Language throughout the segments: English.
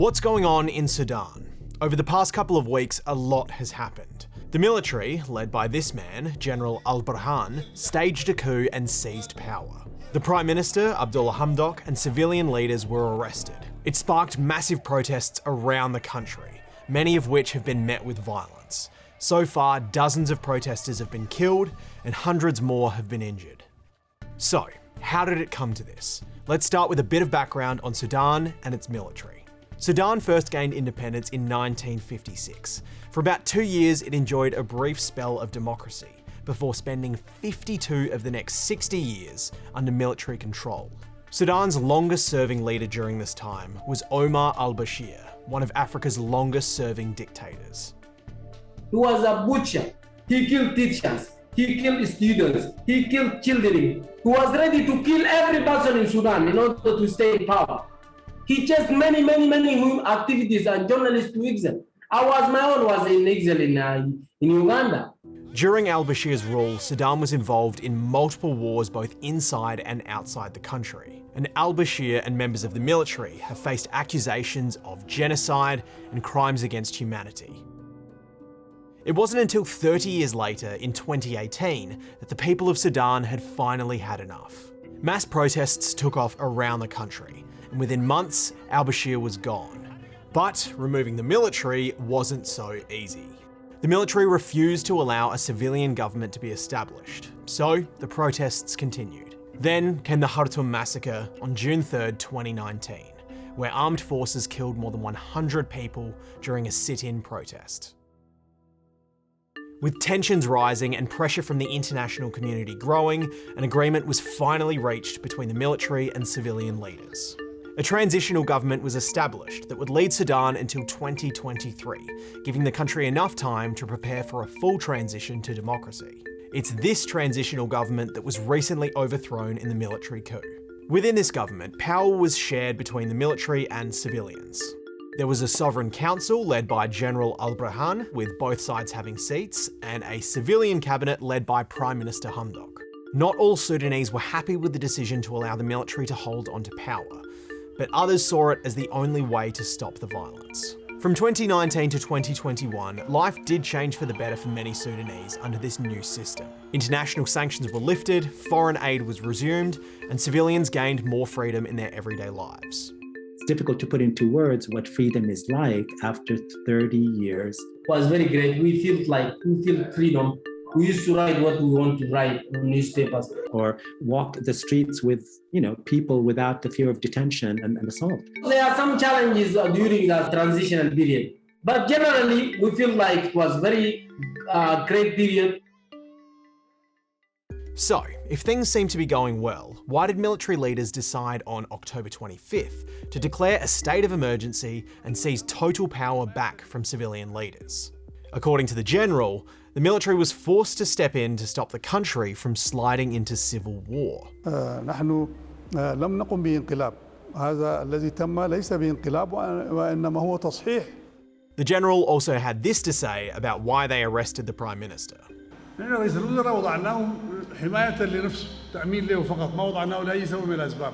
What's going on in Sudan? Over the past couple of weeks, a lot has happened. The military, led by this man, General al-Burhan, staged a coup and seized power. The Prime Minister, Abdalla Hamdok, and civilian leaders were arrested. It sparked massive protests around the country, many of which have been met with violence. So far, dozens of protesters have been killed and hundreds more have been injured. So, how did it come to this? Let's start with a bit of background on Sudan and its military. Sudan first gained independence in 1956. For about 2 years, it enjoyed a brief spell of democracy before spending 52 of the next 60 years under military control. Sudan's longest-serving leader during this time was Omar al-Bashir, one of Africa's longest-serving dictators. He was a butcher. He killed teachers. He killed students. He killed children. He was ready to kill every person in Sudan in order to stay in power. He chased many activities and journalists to exile. My own was in exile in Uganda. During al-Bashir's rule, Sudan was involved in multiple wars both inside and outside the country. And al-Bashir and members of the military have faced accusations of genocide and crimes against humanity. It wasn't until 30 years later, in 2018, that the people of Sudan had finally had enough. Mass protests took off around the country, and within months, al-Bashir was gone. But removing the military wasn't so easy. The military refused to allow a civilian government to be established, so the protests continued. Then came the Khartoum massacre on June 3rd, 2019, where armed forces killed more than 100 people during a sit-in protest. With tensions rising and pressure from the international community growing, an agreement was finally reached between the military and civilian leaders. A transitional government was established that would lead Sudan until 2023, giving the country enough time to prepare for a full transition to democracy. It's this transitional government that was recently overthrown in the military coup. Within this government, power was shared between the military and civilians. There was a sovereign council led by General al-Burhan, with both sides having seats, and a civilian cabinet led by Prime Minister Hamdok. Not all Sudanese were happy with the decision to allow the military to hold onto power, but others saw it as the only way to stop the violence. From 2019 to 2021, life did change for the better for many Sudanese under this new system. International sanctions were lifted, foreign aid was resumed, and civilians gained more freedom in their everyday lives. It's difficult to put into words what freedom is like after 30 years. It was very great. We feel freedom. We used to write what we want to write on newspapers. Or walk the streets with, people without the fear of detention and assault. There are some challenges during the transitional period, but generally we feel like it was very great period. So, if things seem to be going well, why did military leaders decide on October 25th to declare a state of emergency and seize total power back from civilian leaders? According to the general, the military was forced to step in to stop the country from sliding into civil war. نحن لم نقم بانقلاب. هذا الذي تم ليس بانقلاب وإنما هو تصحيح. The general also had this to say about why they arrested the Prime Minister. نحن رئيس الوزراء وضعناه حماية لنفسه، تأمين له فقط، ما وضعناه لأي سبب من الأسباب.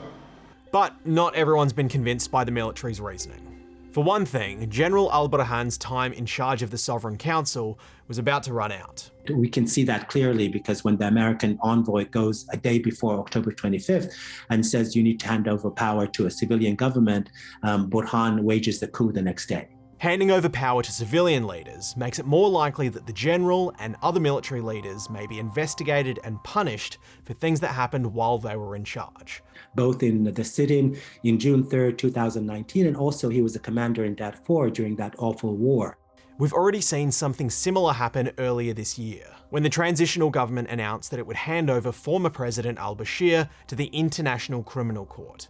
But not everyone's been convinced by the military's reasoning. For one thing, General al-Burhan's time in charge of the Sovereign Council was about to run out. We can see that clearly because when the American envoy goes a day before October 25th and says you need to hand over power to a civilian government, Burhan wages the coup the next day. Handing over power to civilian leaders makes it more likely that the general and other military leaders may be investigated and punished for things that happened while they were in charge. Both in the sit-in in June 3rd, 2019, and also he was a commander in Darfur during that awful war. We've already seen something similar happen earlier this year, when the transitional government announced that it would hand over former President al-Bashir to the International Criminal Court.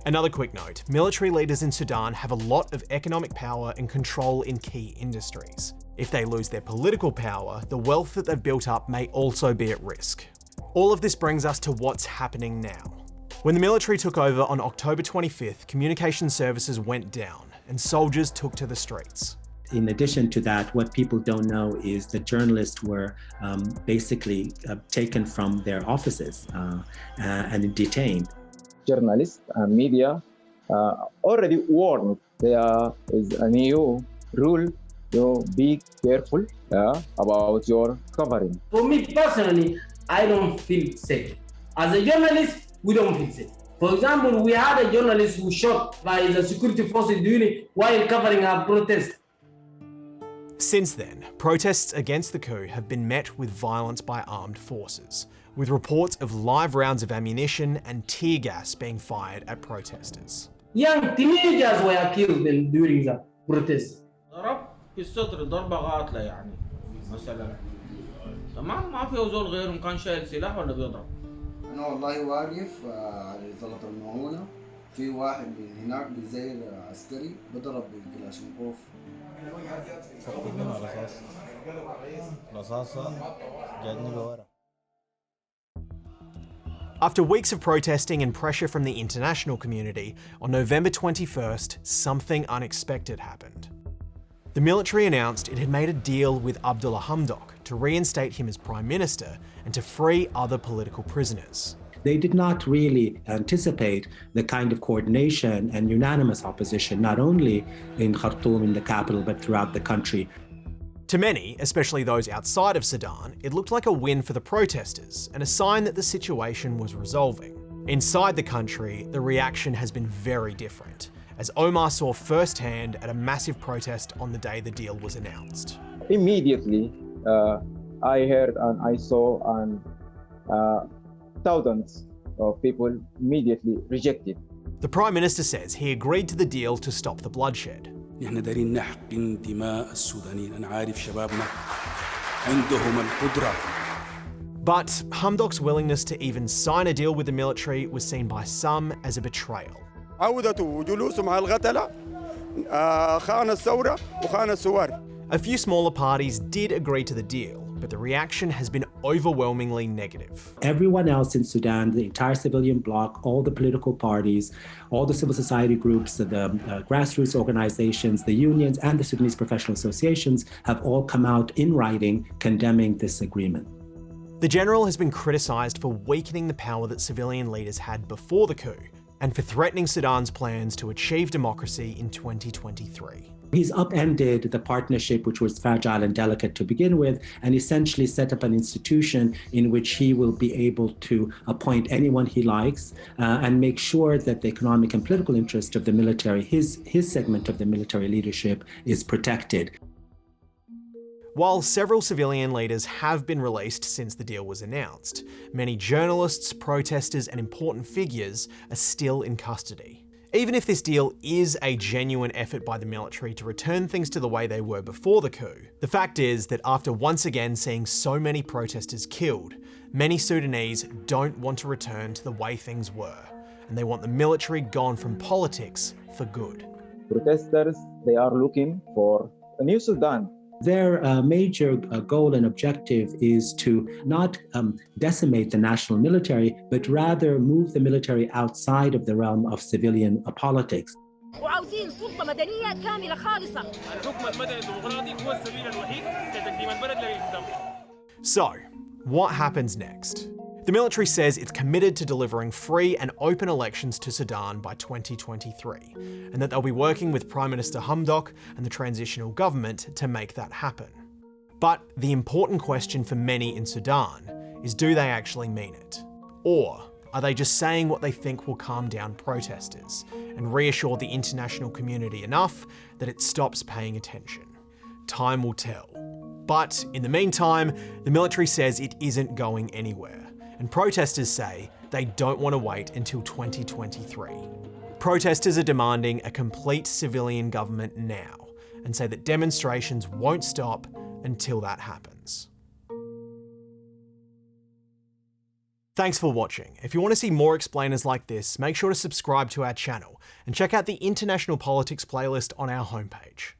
Another quick note, military leaders in Sudan have a lot of economic power and control in key industries. If they lose their political power, the wealth that they've built up may also be at risk. All of this brings us to what's happening now. When the military took over on October 25th, communication services went down and soldiers took to the streets. In addition to that, what people don't know is the journalists were basically taken from their offices and detained. Journalists and media already warned there is a new rule. Be careful about your covering. For me personally, I don't feel safe. As a journalist, we don't feel safe. For example, we had a journalist who shot by the security forces while covering our protest. Since then, protests against the coup have been met with violence by armed forces, with reports of live rounds of ammunition and tear gas being fired at protesters. Young teenagers were killed during the protest. في الصدر ضربة قاتلة يعني مثلا تمام ما في زول غيرهم كان شايل سلاح ولا بيضرب. أنا والله واقف على زلط المعونة في واحد من هناك بزي عسكري بضرب بالكلاشنكوف. After weeks of protesting and pressure from the international community, on November 21st, something unexpected happened. The military announced it had made a deal with Abdalla Hamdok to reinstate him as Prime Minister and to free other political prisoners. They did not really anticipate the kind of coordination and unanimous opposition, not only in Khartoum, in the capital, but throughout the country. To many, especially those outside of Sudan, it looked like a win for the protesters and a sign that the situation was resolving. Inside the country, the reaction has been very different, as Omar saw firsthand at a massive protest on the day the deal was announced. Immediately, I heard and I saw and thousands of people immediately rejected. The Prime Minister says he agreed to the deal to stop the bloodshed. نحن دارين نحقن دماء السودانيين. أنا عارف شبابنا عندهم القدرة. But Hamdok's willingness to even sign a deal with the military was seen by some as a betrayal. عودته وجلوسه مع القتلة خان الثورة وخان الثوار. A few smaller parties did agree to the deal, but the reaction has been overwhelmingly negative. Everyone else in Sudan, the entire civilian bloc, all the political parties, all the civil society groups, the grassroots organizations, the unions, and the Sudanese professional associations have all come out in writing condemning this agreement. The general has been criticised for weakening the power that civilian leaders had before the coup, and for threatening Sudan's plans to achieve democracy in 2023. He's upended the partnership, which was fragile and delicate to begin with, and essentially set up an institution in which he will be able to appoint anyone he likes and make sure that the economic and political interest of the military, his segment of the military leadership, is protected. While several civilian leaders have been released since the deal was announced, many journalists, protesters, and important figures are still in custody. Even if this deal is a genuine effort by the military to return things to the way they were before the coup, the fact is that after once again seeing so many protesters killed, many Sudanese don't want to return to the way things were, and they want the military gone from politics for good. Protesters, they are looking for a new Sudan. Their major goal and objective is to not decimate the national military, but rather move the military outside of the realm of civilian politics. So, what happens next? The military says it's committed to delivering free and open elections to Sudan by 2023, and that they'll be working with Prime Minister Hamdok and the transitional government to make that happen. But the important question for many in Sudan is, do they actually mean it? Or are they just saying what they think will calm down protesters and reassure the international community enough that it stops paying attention? Time will tell. But in the meantime, the military says it isn't going anywhere. And protesters say they don't want to wait until 2023. Protesters are demanding a complete civilian government now and say that demonstrations won't stop until that happens. Thanks for watching. If you want to see more explainers like this, make sure to subscribe to our channel and check out the International Politics playlist on our homepage.